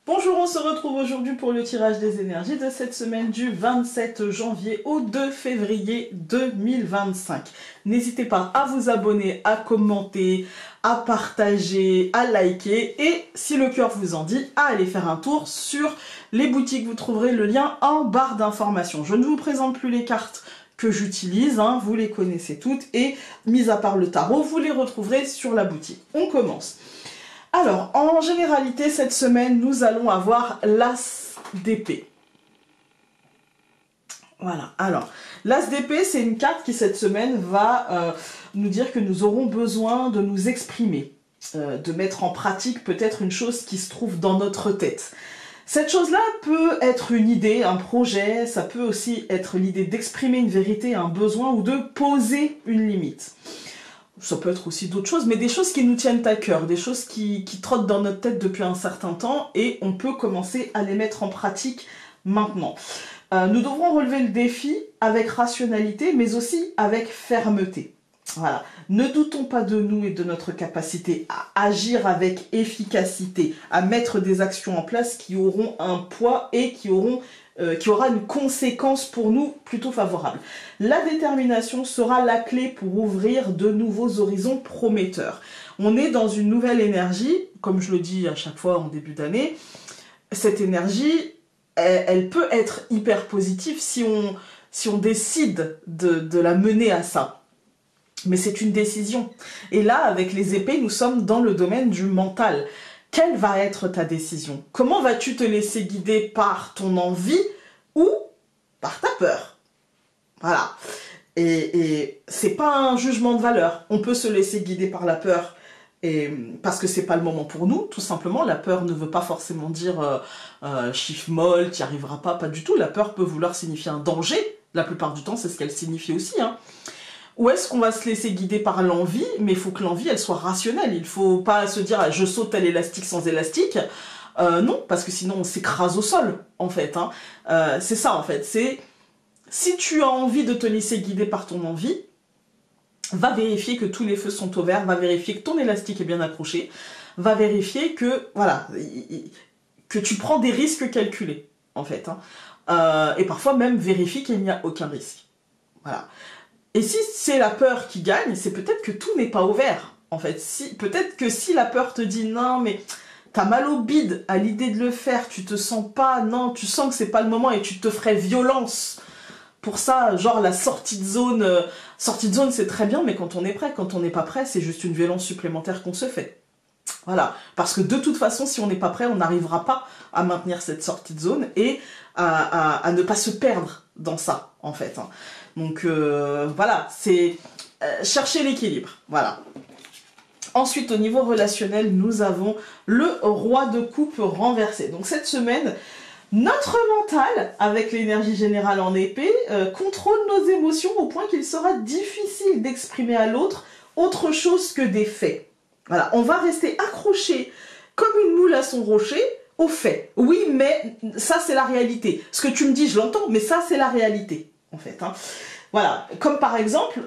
Bonjour, on se retrouve aujourd'hui pour le tirage des énergies de cette semaine du 27 janvier au 2 février 2025. N'hésitez pas à vous abonner, à commenter, à partager, à liker et, si le cœur vous en dit, à aller faire un tour sur les boutiques. Vous trouverez le lien en barre d'informations. Je ne vous présente plus les cartes que j'utilise, vous les connaissez toutes et, mis à part le tarot, vous les retrouverez sur la boutique. On commence. Alors, en généralité, cette semaine, nous allons avoir l'As d'épée. Voilà, alors, l'As d'épée, c'est une carte qui, cette semaine, va nous dire que nous aurons besoin de nous exprimer, de mettre en pratique peut-être une chose qui se trouve dans notre tête. Cette chose-là peut être une idée, un projet, ça peut aussi être l'idée d'exprimer une vérité, un besoin ou de poser une limite. Ça peut être aussi d'autres choses, mais des choses qui nous tiennent à cœur, des choses qui trottent dans notre tête depuis un certain temps et on peut commencer à les mettre en pratique maintenant. Nous devrons relever le défi avec rationalité, mais aussi avec fermeté. Voilà. Ne doutons pas de nous et de notre capacité à agir avec efficacité, à mettre des actions en place qui auront un poids et qui aura une conséquence pour nous plutôt favorable. La détermination sera la clé pour ouvrir de nouveaux horizons prometteurs. On est dans une nouvelle énergie, comme je le dis à chaque fois en début d'année. Cette énergie, elle peut être hyper positive si on décide de la mener à ça. Mais c'est une décision. Et là, avec les épées, nous sommes dans le domaine du mental. Quelle va être ta décision? Comment vas-tu te laisser guider par ton envie ou par ta peur? Voilà. Et c'est pas un jugement de valeur. On peut se laisser guider par la peur parce que c'est pas le moment pour nous, tout simplement. La peur ne veut pas forcément dire chiffre molle, t'y arriveras pas du tout. La peur peut vouloir signifier un danger. La plupart du temps, c'est ce qu'elle signifie aussi, Ou est-ce qu'on va se laisser guider par l'envie, mais il faut que l'envie, elle soit rationnelle. Il faut pas se dire, je saute tel élastique sans élastique. Non, parce que sinon, on s'écrase au sol, en fait. C'est ça, en fait. C'est, si tu as envie de te laisser guider par ton envie, va vérifier que tous les feux sont au vert, va vérifier que ton élastique est bien accroché, va vérifier que, voilà, que tu prends des risques calculés, en fait. Et parfois même, vérifie qu'il n'y a aucun risque. Voilà. Et si c'est la peur qui gagne, c'est peut-être que tout n'est pas ouvert, en fait. Peut-être que si la peur te dit non, mais t'as mal au bide à l'idée de le faire, tu te sens pas, non, tu sens que c'est pas le moment et tu te ferais violence. Pour ça, genre la sortie de zone c'est très bien, mais quand on est prêt, quand on n'est pas prêt, c'est juste une violence supplémentaire qu'on se fait. Voilà. Parce que de toute façon, si on n'est pas prêt, on n'arrivera pas à maintenir cette sortie de zone et à ne pas se perdre dans ça, en fait. Donc voilà, c'est chercher l'équilibre, voilà. Ensuite, au niveau relationnel, nous avons le roi de coupe renversé. Donc cette semaine, notre mental, avec l'énergie générale en épée, contrôle nos émotions au point qu'il sera difficile d'exprimer à l'autre autre chose que des faits. Voilà, on va rester accroché comme une moule à son rocher aux faits. Oui, mais ça c'est la réalité. Ce que tu me dis, je l'entends, mais ça c'est la réalité. En fait, Voilà, comme par exemple,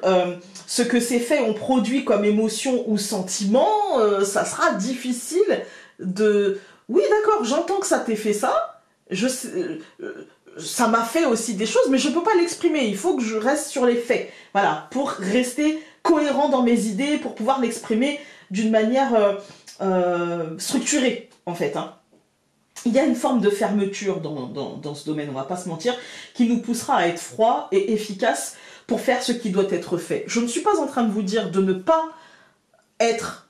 ce que ces faits ont produit comme émotion ou sentiment, ça sera difficile de... Oui, d'accord, j'entends que ça t'ait fait ça, ça m'a fait aussi des choses, mais je peux pas l'exprimer, il faut que je reste sur les faits. Voilà, pour rester cohérent dans mes idées, pour pouvoir l'exprimer d'une manière structurée, en fait, Il y a une forme de fermeture dans ce domaine, on va pas se mentir, qui nous poussera à être froid et efficace pour faire ce qui doit être fait. Je ne suis pas en train de vous dire de ne pas être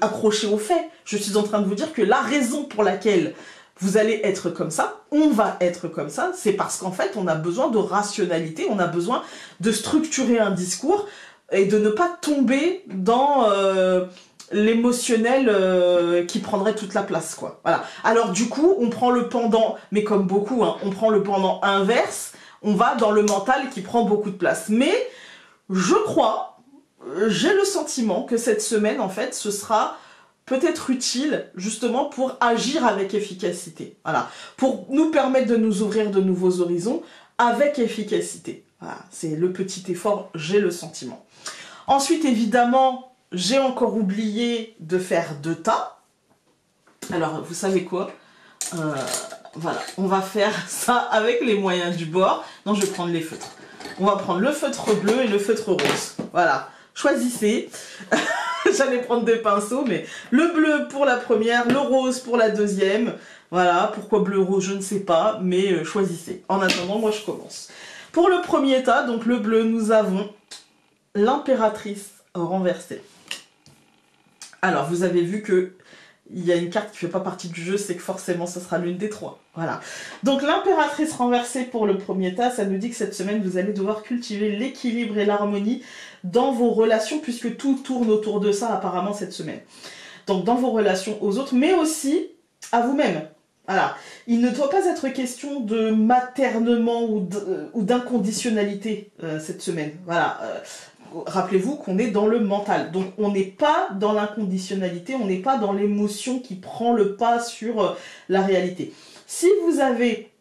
accroché aux faits. Je suis en train de vous dire que la raison pour laquelle vous allez être comme ça, on va être comme ça, c'est parce qu'en fait, on a besoin de rationalité, on a besoin de structurer un discours et de ne pas tomber dans... l'émotionnel qui prendrait toute la place, quoi. Voilà. Alors du coup, on prend le pendant, mais comme beaucoup, on prend le pendant inverse, on va dans le mental qui prend beaucoup de place. Mais je crois, j'ai le sentiment que cette semaine, en fait, ce sera peut-être utile, justement, pour agir avec efficacité. Voilà. Pour nous permettre de nous ouvrir de nouveaux horizons avec efficacité. Voilà. C'est le petit effort, j'ai le sentiment. Ensuite, évidemment, j'ai encore oublié de faire 2 tas. Alors, vous savez quoi? Voilà, on va faire ça avec les moyens du bord. Non, je vais prendre les feutres. On va prendre le feutre bleu et le feutre rose. Voilà, choisissez. J'allais prendre des pinceaux, mais le bleu pour la première, le rose pour la deuxième. Voilà, pourquoi bleu-rose, je ne sais pas, mais choisissez. En attendant, moi je commence. Pour le premier tas, donc le bleu, nous avons l'impératrice renversée. Alors, vous avez vu que il y a une carte qui ne fait pas partie du jeu, c'est que forcément, ce sera l'une des trois. Voilà. Donc, l'impératrice renversée pour le premier tas, ça nous dit que cette semaine, vous allez devoir cultiver l'équilibre et l'harmonie dans vos relations, puisque tout tourne autour de ça, apparemment, cette semaine. Donc, dans vos relations aux autres, mais aussi à vous-même. Voilà. Il ne doit pas être question de maternement ou d'inconditionnalité cette semaine. Voilà. Rappelez-vous qu'on est dans le mental. Donc, on n'est pas dans l'inconditionnalité, on n'est pas dans l'émotion qui prend le pas sur la réalité. Si vous avez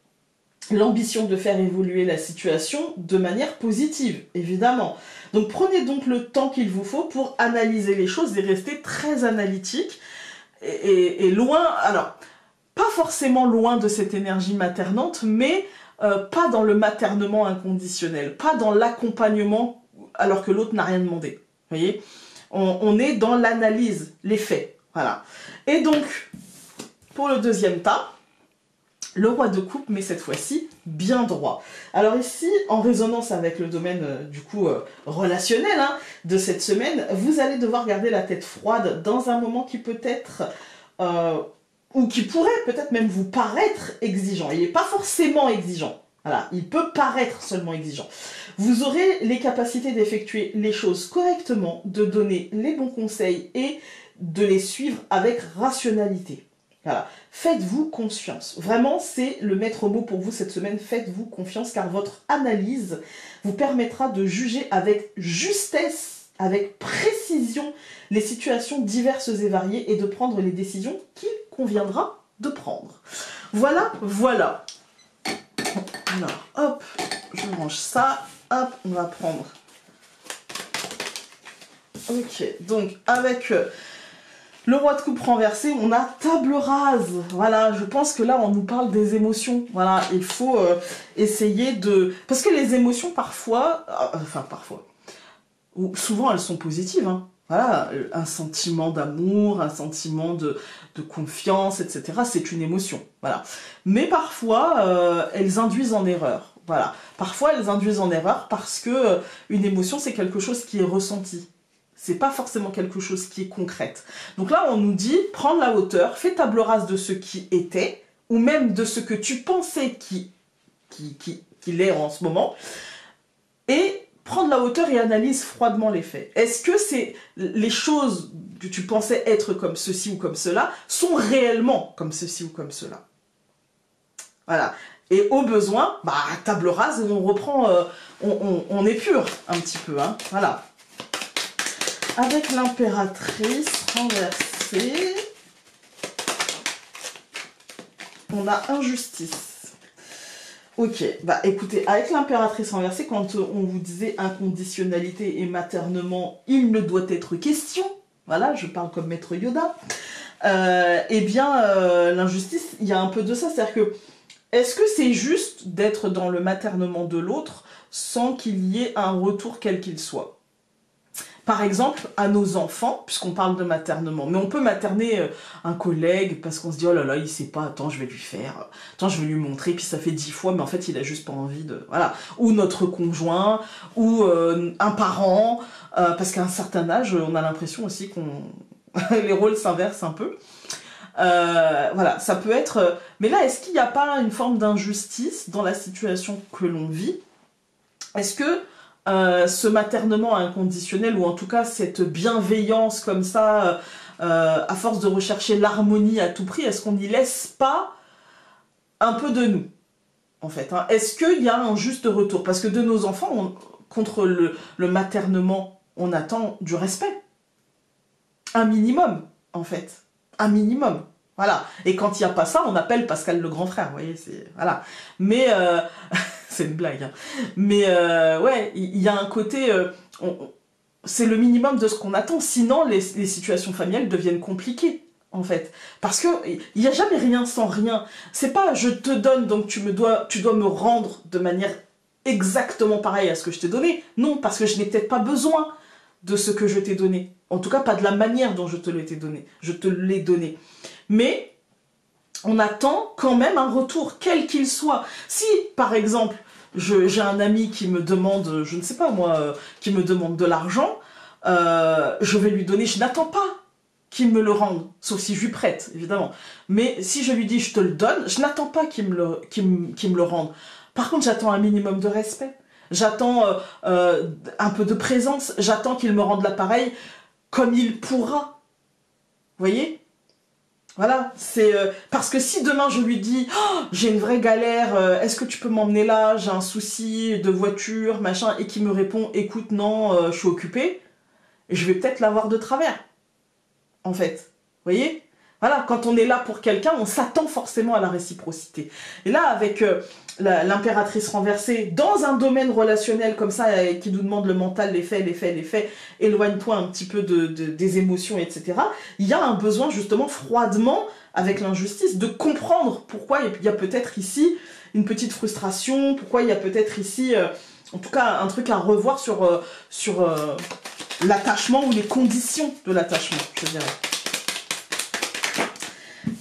l'ambition de faire évoluer la situation de manière positive, évidemment. Donc, prenez donc le temps qu'il vous faut pour analyser les choses et rester très analytique et loin... Alors, pas forcément loin de cette énergie maternante, mais pas dans le maternement inconditionnel, pas dans l'accompagnement alors que l'autre n'a rien demandé. Vous voyez, on est dans l'analyse, les faits. Voilà. Et donc, pour le deuxième tas, le roi de coupe, mais cette fois-ci, bien droit. Alors ici, en résonance avec le domaine, du coup, relationnel hein, de cette semaine, vous allez devoir garder la tête froide dans un moment qui peut être... ou qui pourrait peut-être même vous paraître exigeant. Il n'est pas forcément exigeant. Voilà, il peut paraître seulement exigeant. Vous aurez les capacités d'effectuer les choses correctement, de donner les bons conseils et de les suivre avec rationalité. Voilà, faites-vous confiance. Vraiment, c'est le maître mot pour vous cette semaine. Faites-vous confiance car votre analyse vous permettra de juger avec justesse, avec précision, les situations diverses et variées et de prendre les décisions qu'il conviendra de prendre. Voilà, voilà. Alors, hop, je range ça. Hop, on va prendre. Ok, donc avec le roi de coupe renversé, on a table rase. Voilà, je pense que là, on nous parle des émotions. Voilà, il faut essayer de... Parce que les émotions, parfois... Enfin, parfois... Ou souvent, elles sont positives, hein. Voilà, un sentiment d'amour, un sentiment de confiance, etc. C'est une émotion, voilà. Mais parfois, elles induisent en erreur, voilà. Parfois, elles induisent en erreur parce que une émotion, c'est quelque chose qui est ressenti. C'est pas forcément quelque chose qui est concrète. Donc là, on nous dit, prends la hauteur, fais table rase de ce qui était, ou même de ce que tu pensais qu'il est en ce moment, et prendre la hauteur et analyse froidement les faits. Est-ce que c'est les choses que tu pensais être comme ceci ou comme cela sont réellement comme ceci ou comme cela? Voilà. Et au besoin, bah, table rase, on reprend, on épure un petit peu. Hein. Voilà. Avec l'impératrice renversée, on a injustice. Ok, bah écoutez, avec l'impératrice renversée, quand on vous disait inconditionnalité et maternement, il ne doit être question, voilà, je parle comme maître Yoda, eh bien, l'injustice, il y a un peu de ça, c'est-à-dire que, est-ce que c'est juste d'être dans le maternement de l'autre sans qu'il y ait un retour quel qu'il soit? Par exemple, à nos enfants, puisqu'on parle de maternement, mais on peut materner un collègue parce qu'on se dit « Oh là là, il sait pas, attends, je vais lui faire, attends, je vais lui montrer, puis ça fait 10 fois, mais en fait, il a juste pas envie de... » Voilà. Ou notre conjoint, ou un parent, parce qu'à un certain âge, on a l'impression aussi qu'on... les rôles s'inversent un peu. Voilà, ça peut être... Mais là, est-ce qu'il n'y a pas une forme d'injustice dans la situation que l'on vit? Est-ce que ce maternement inconditionnel, ou en tout cas cette bienveillance comme ça, à force de rechercher l'harmonie à tout prix, est-ce qu'on n'y laisse pas un peu de nous, en fait hein? Est-ce qu'il y a un juste retour? Parce que de nos enfants, contre le maternement, on attend du respect. Un minimum, en fait. Un minimum. Voilà. Et quand il n'y a pas ça, on appelle Pascal le grand frère, vous voyez, c'est... Voilà. Mais... c'est une blague. Hein. Mais ouais, il y a un côté... c'est le minimum de ce qu'on attend. Sinon, les situations familiales deviennent compliquées. en fait. Parce que il n'y a jamais rien sans rien. C'est pas je te donne, donc tu dois me rendre de manière exactement pareille à ce que je t'ai donné. Non, parce que je n'ai peut-être pas besoin de ce que je t'ai donné. En tout cas, pas de la manière dont je te l'ai donné. Je te l'ai donné. Mais on attend quand même un retour, quel qu'il soit. Si, par exemple, j'ai un ami qui me demande, je ne sais pas moi, qui me demande de l'argent, je vais lui donner, je n'attends pas qu'il me le rende, sauf si je lui prête, évidemment. Mais si je lui dis je te le donne, je n'attends pas qu'il me le rende. Par contre, j'attends un minimum de respect. J'attends un peu de présence. J'attends qu'il me rende l'appareil comme il pourra. Vous voyez? Voilà, c'est parce que si demain je lui dis oh, j'ai une vraie galère, est-ce que tu peux m'emmener là, j'ai un souci de voiture, machin, et qu'il me répond écoute non, je suis occupé, je vais peut-être l'avoir de travers. En fait, vous voyez? Voilà, quand on est là pour quelqu'un, on s'attend forcément à la réciprocité. Et là, avec l'impératrice renversée, dans un domaine relationnel comme ça, qui nous demande le mental, les faits, éloigne-toi un petit peu des émotions, etc. Il y a un besoin justement froidement, avec l'injustice, de comprendre pourquoi il y a peut-être ici une petite frustration, pourquoi il y a peut-être ici, en tout cas, un truc à revoir sur l'attachement ou les conditions de l'attachement, je dirais.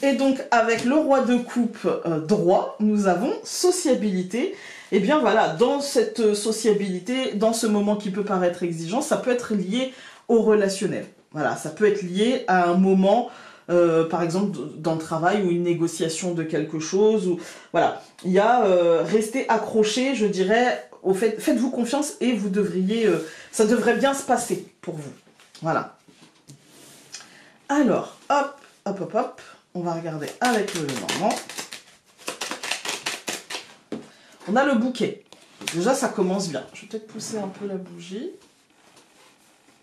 Et donc, avec le roi de coupe droit, nous avons sociabilité. Et bien voilà, dans cette sociabilité, dans ce moment qui peut paraître exigeant, ça peut être lié au relationnel. Voilà, ça peut être lié à un moment, par exemple, dans le travail ou une négociation de quelque chose. Ou, voilà, il y a rester accroché, je dirais, au fait, faites-vous confiance et vous devriez, ça devrait bien se passer pour vous. Voilà. Alors, hop, hop, hop, hop. On va regarder avec le Lenormand. On a le bouquet. Déjà, ça commence bien. Je vais peut-être pousser un peu la bougie.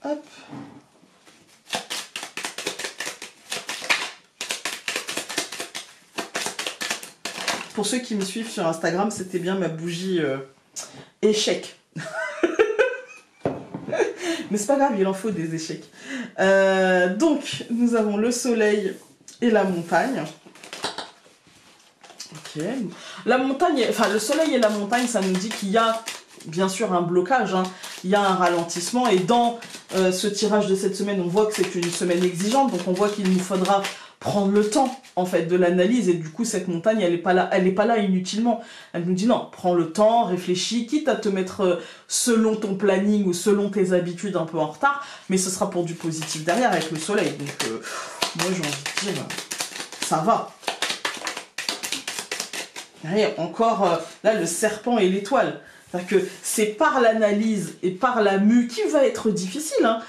Hop. Pour ceux qui me suivent sur Instagram, c'était bien ma bougie échec. Mais c'est pas grave, il en faut des échecs. Donc, nous avons le soleil et la montagne. Ok. La montagne, enfin le soleil et la montagne, ça nous dit qu'il y a bien sûr un blocage, hein. Il y a un ralentissement. Et dans ce tirage de cette semaine, on voit que c'est une semaine exigeante. Donc on voit qu'il nous faudra prendre le temps en fait de l'analyse. Et du coup, cette montagne, elle est pas là inutilement. Elle nous dit non, prends le temps, réfléchis, quitte à te mettre selon ton planning ou selon tes habitudes un peu en retard. Mais ce sera pour du positif derrière avec le soleil. Donc moi j'ai envie de dire, ça va. Et encore, là, le serpent et l'étoile. C'est-à-dire que c'est par l'analyse et par la mue qui va être difficile, hein,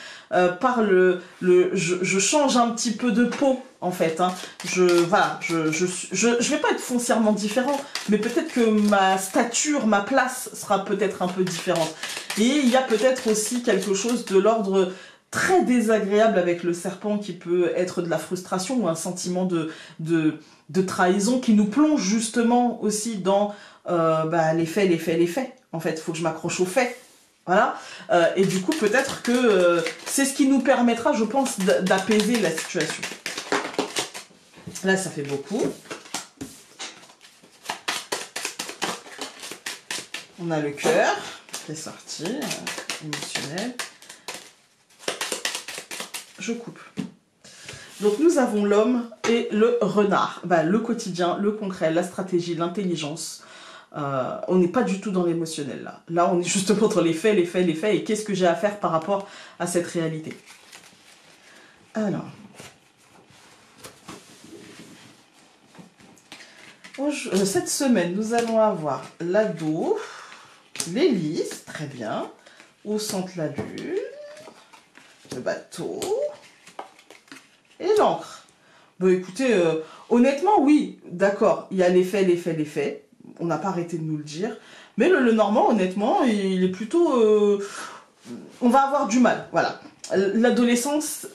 par je change un petit peu de peau, en fait. Hein. Voilà, je vais pas être foncièrement différent, mais peut-être que ma stature, ma place sera peut-être un peu différente. Et il y a peut-être aussi quelque chose de l'ordre très désagréable avec le serpent qui peut être de la frustration ou un sentiment de trahison qui nous plonge justement aussi dans les faits. En fait, il faut que je m'accroche aux faits. Voilà. Et du coup, peut-être que c'est ce qui nous permettra, je pense, d'apaiser la situation. Là, ça fait beaucoup. On a le cœur qui est sorti, émotionnel. Je coupe. Donc nous avons l'homme et le renard. Le quotidien, le concret, la stratégie, l'intelligence. On n'est pas du tout dans l'émotionnel là. Là, on est justement entre les faits, et qu'est-ce que j'ai à faire par rapport à cette réalité. Alors. Cette semaine, nous allons avoir l'ado, l'hélice, très bien, au centre la lune, le bateau et l'encre. Bon, écoutez, honnêtement, oui, d'accord, il y a les faits. On n'a pas arrêté de nous le dire. Mais le Normand, honnêtement, il est plutôt... on va avoir du mal, voilà. L'adolescence,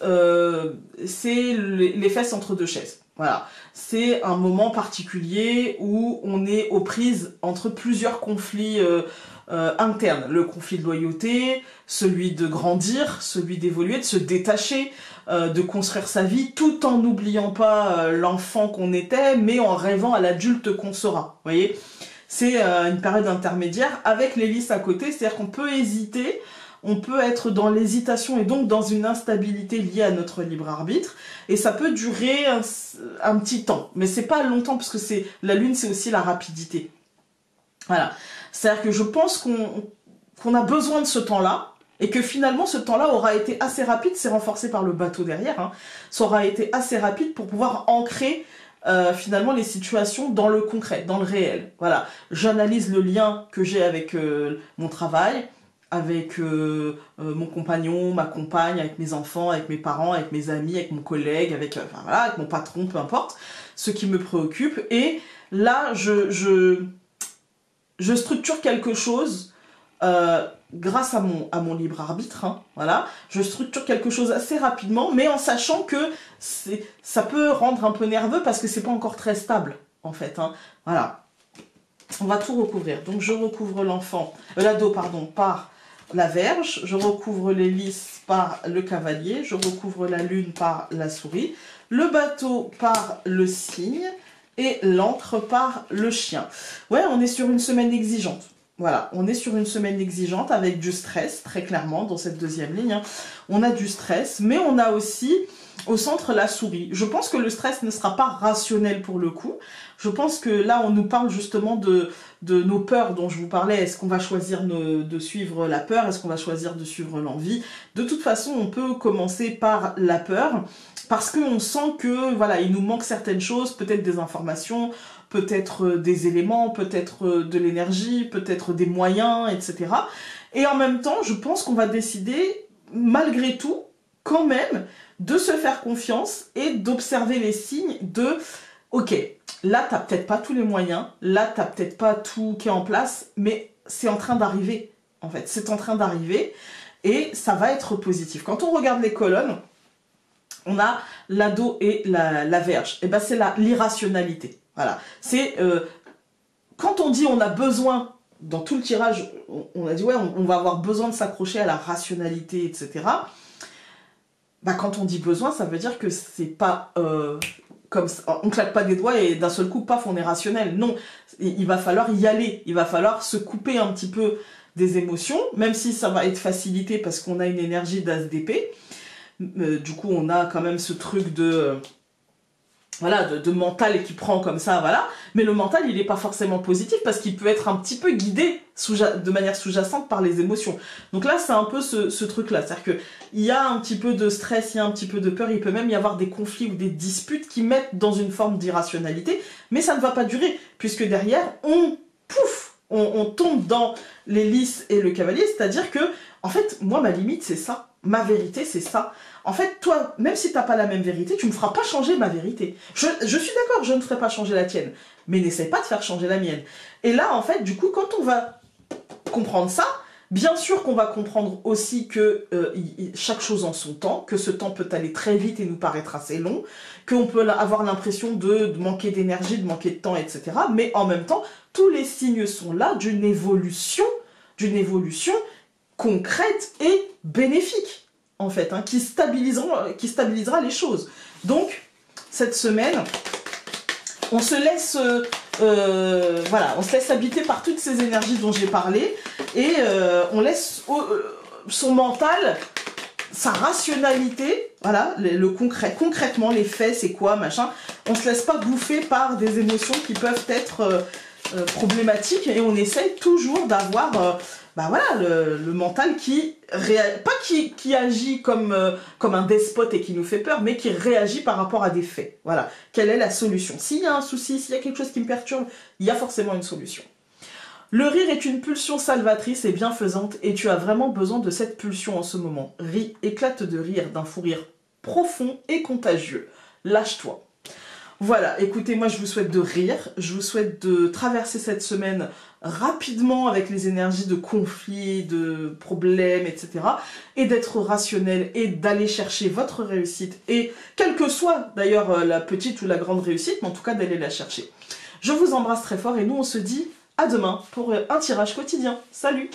c'est les fesses entre deux chaises. Voilà. C'est un moment particulier où on est aux prises entre plusieurs conflits internes. Le conflit de loyauté, celui de grandir, celui d'évoluer, de se détacher, de construire sa vie, tout en n'oubliant pas l'enfant qu'on était, mais en rêvant à l'adulte qu'on sera. Vous voyez, c'est une période intermédiaire avec l'hélice à côté, c'est-à-dire qu'on peut hésiter, on peut être dans l'hésitation et donc dans une instabilité liée à notre libre arbitre, et ça peut durer un petit temps, mais c'est pas longtemps, parce que la lune, c'est aussi la rapidité. Voilà, c'est-à-dire que je pense qu'on a besoin de ce temps-là, et que finalement ce temps-là aura été assez rapide, c'est renforcé par le bateau derrière, hein, ça aura été assez rapide pour pouvoir ancrer finalement les situations dans le concret, dans le réel. Voilà, j'analyse le lien que j'ai avec mon travail, avec mon compagnon, ma compagne, avec mes enfants, avec mes parents, avec mes amis, avec mon collègue, enfin, voilà, avec mon patron, peu importe, ce qui me préoccupe. Et là, je structure quelque chose grâce à mon libre arbitre, hein, voilà. Je structure quelque chose assez rapidement, mais en sachant que ça peut rendre un peu nerveux parce que c'est pas encore très stable, en fait, hein, voilà. On va tout recouvrir. Donc je recouvre l'ado, pardon, par la Vierge, je recouvre l'hélice par le cavalier, je recouvre la lune par la souris, le bateau par le cygne et l'encre par le chien. Ouais, on est sur une semaine exigeante. Voilà, on est sur une semaine exigeante avec du stress, très clairement, dans cette deuxième ligne. Hein. On a du stress, mais on a aussi au centre la souris. Je pense que le stress ne sera pas rationnel pour le coup. Je pense que là, on nous parle justement de nos peurs dont je vous parlais. Est-ce qu'on va choisir de suivre la peur? Est-ce qu'on va choisir de suivre l'envie? De toute façon, on peut commencer par la peur, parce qu'on sent que voilà, il nous manque certaines choses, peut-être des informations, peut-être des éléments, peut-être de l'énergie, peut-être des moyens, etc. Et en même temps, je pense qu'on va décider, malgré tout, quand même, de se faire confiance et d'observer les signes de « Ok, là, t'as peut-être pas tous les moyens, là, t'as peut-être pas tout qui est en place, mais c'est en train d'arriver, en fait. C'est en train d'arriver et ça va être positif. » Quand on regarde les colonnes, on a l'ado et la Vierge. Et ben c'est l'irrationalité. Voilà. C'est quand on dit on a besoin, dans tout le tirage, on a dit ouais, on va avoir besoin de s'accrocher à la rationalité, etc. Bah, quand on dit besoin, ça veut dire que c'est pas comme ça, on claque pas des doigts et d'un seul coup, paf, on est rationnel. Non, il va falloir y aller. Il va falloir se couper un petit peu des émotions, même si ça va être facilité parce qu'on a une énergie d'as d'épée. Du coup, on a quand même ce truc de mental qui prend comme ça, voilà. Mais le mental, il n'est pas forcément positif parce qu'il peut être un petit peu guidé de manière sous-jacente par les émotions. Donc là, c'est un peu ce truc-là. C'est-à-dire qu'il y a un petit peu de stress, il y a un petit peu de peur, il peut même y avoir des conflits ou des disputes qui mettent dans une forme d'irrationalité, mais ça ne va pas durer, puisque derrière, on tombe dans l'hélice et le cavalier, c'est-à-dire que, en fait, moi, ma limite, c'est ça. Ma vérité, c'est ça. En fait, toi, même si t'as pas la même vérité, tu me feras pas changer ma vérité. Je suis d'accord, je ne ferai pas changer la tienne, mais n'essaie pas de faire changer la mienne. Et là, en fait, du coup, quand on va comprendre ça, bien sûr qu'on va comprendre aussi que chaque chose en son temps, que ce temps peut aller très vite et nous paraître assez long, qu'on peut avoir l'impression de manquer d'énergie, de manquer de temps, etc. Mais en même temps, tous les signes sont là d'une évolution concrète et bénéfique, en fait, hein, qui stabilisera les choses. Donc, cette semaine, on se laisse habiter par toutes ces énergies dont j'ai parlé, et on laisse son mental, sa rationalité, voilà, le concret, concrètement, les faits, c'est quoi, machin, on se laisse pas bouffer par des émotions qui peuvent être problématiques, et on essaye toujours d'avoir le mental qui agit comme un despote et qui nous fait peur, mais qui réagit par rapport à des faits. Voilà. Quelle est la solution? S'il y a un souci, s'il y a quelque chose qui me perturbe, il y a forcément une solution. Le rire est une pulsion salvatrice et bienfaisante, et tu as vraiment besoin de cette pulsion en ce moment. Ris, éclate de rire, d'un fou rire profond et contagieux. Lâche-toi. Voilà, écoutez, moi je vous souhaite de rire, je vous souhaite de traverser cette semaine rapidement avec les énergies de conflits, de problèmes, etc. Et d'être rationnel et d'aller chercher votre réussite, et quelle que soit d'ailleurs la petite ou la grande réussite, mais en tout cas d'aller la chercher. Je vous embrasse très fort et nous on se dit À demain pour un tirage quotidien. Salut!